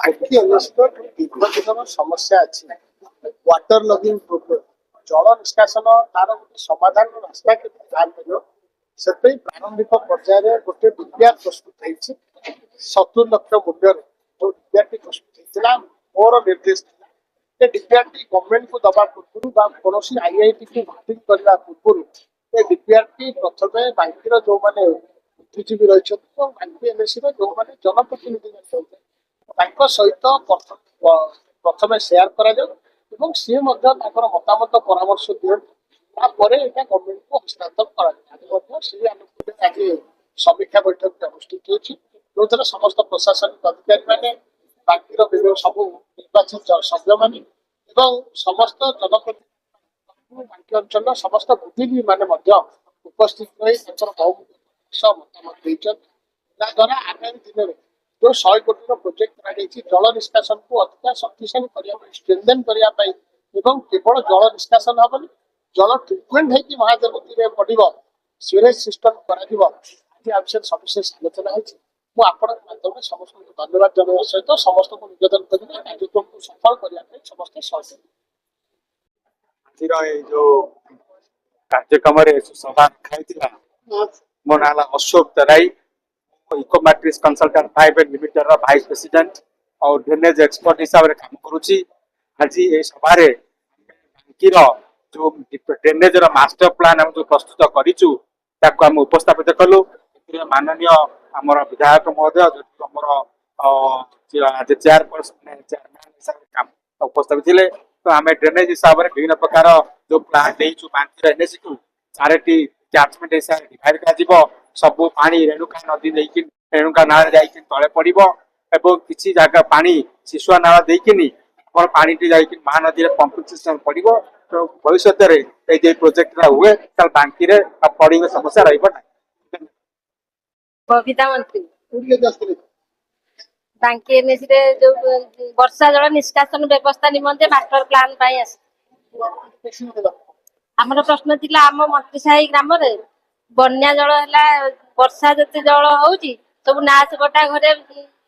बाकी दीर्घदिन समस्या अच्छी वाटर लगिंग प्रोब्लेम जल निष्कासन तार गोटे समाधान रास्ता के से प्रारंभिक पर्यायर गोटे डिपिआर प्रस्तुत होती 70 लाख मूल्य जो डिपिआर टी प्रस्तुत होता मोर निर्देश था डिपिआर टी गवर्नमेंट को दवा पूर्व कौन आईआईटी को बातिल करने पूर्व ये डिपिआर टी प्रथम बांकीर जो मैंने बुद्धिजीवी रही बांकी एनएसी जो मैंने जनप्रतिनिधि सहित प्रथम सेयार कर सी मतामत परामर्श दिखाँ गवर्नमेंट को हस्तांतर कर समीक्षा बैठक अनुष्ठित हो समस्त प्रशासनिक अधिकारी मैंने बाकी सब निर्वाचित सभ्य मान समस्त जनप्रतिनिधि बांकी अंचल समस्त बुद्धिजीवी मान उपस्थित रही मतामत द्वारा आगामी दिन में जो 100 कोटी प्रोजेक्ट कराई जल निष्कासन को अधिक शक्तिशाली स्ट्रेंथेन करने केवल जल निष्कासन हेनी जल ट्रिटमेंट होगी महादेवती में पड़ो सीवेज सिस्टम कर सविशेष आलोचना होती माध्यम समस्त धन्यवाद जन सहित समस्त को निवेदन करेंगे कार्यक्रम को सफल करने समस्त सहयोग जो कार्यक्रम सभा रखा मो ना Ashok Tarai eco matrix consultant private limited vice president और ड्रेनेज एक्सपर्ट हिसाब से काम करुच्ची आज ये सभार बांकीर जो ड्रेनेज मास्टर प्लान जो प्रस्तुत करूँ उपस्थापित कलु माननीय आमर विधायक महोदय जो चेयरपर्सन चेयरमैन हिसाब से काम उपस्थित थे तो आम ड्रेनेज हिसाब से विभिन्न प्रकार जो प्लान देचु बांकीर एनएसी को 4टी कैचमेंट हिसाब से डिवाइड कर सबू पानी रेणुका नदी देखिए रेणुका नाल जाइए तले पड़ो एवं किसी जगह पानी शिशुआ नाल देखिनी पानी महानदी में पंपिंग सिस्टम पड़ो तो भविष्य में प्रोजेक्ट हुए बांकी पड़ी समस्या रही बबीता मंत्री बांकी एनएसी जो वर्षा जल निष्कासन व्यवस्था निमंते मास्टर प्लान आमर प्रश्न थिला आम मंत्रीसाही ग्राम रे बन्या जल है वर्षा जते जल होउची सब नाच गोटा घरे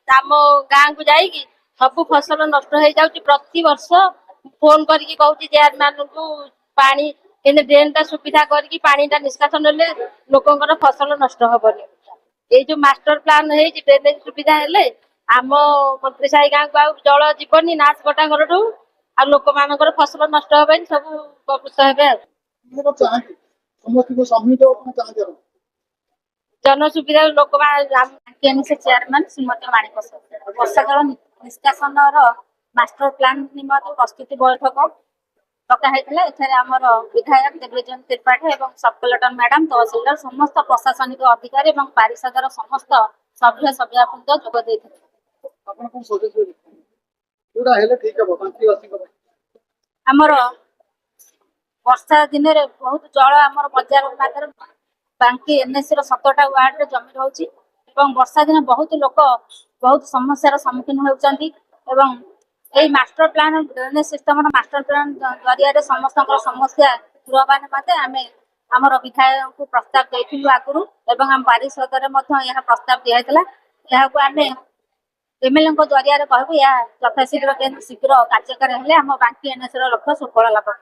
आम गाँ को जाइकी सब फसल नष्ट हो जाउची प्रति वर्ष फोन करके कहूची चेयरमैन को पानी केने ड्रेन ता सुविधा करके पानी ता निष्कासन ले लोकंकर फसल नष्ट होबनी ए जो मास्टर प्लान है ड्रेनेज सुविधा हेले आम मंत्रीसाही गाँ को जल जीवनी नाच गोटा घर आ लोक मानकर फसल नष्ट होबनी सब उपकृत हेबे जन सुविधा लोक चेयरमैन श्रीमती माणिक वर्षा जल निष्कासन मास्टर प्लान निमंते प्रस्तुति बैठक डका आमर विधायक देवजन त्रिपाठी और सब कलेक्टर मैडम तहसिलदार समस्त प्रशासनिक अधिकारी और पारिषदर समस्त सभ्य सभ्यावृंद जोग आमर वर्षा दिन बहुत जल आम बजार पाखे बांकी एनएसी 17टा वार्ड जमी रही वर्षा दिन बहुत लोक बहुत समस्या सम्मुखीन होती master plan drainage system master plan जरिया समस्त समस्या दूर होगा निमंते आम आमर विधायक को प्रस्ताव देथिलु आगुरु एवं आम पारिषद में प्रस्ताव दिया आम एमएलए जरिया कहबू यथाशीघ्र शीघ्र कार्यकारी हेले आम बांकी एनएसी लक्ष्य सफल लाभ।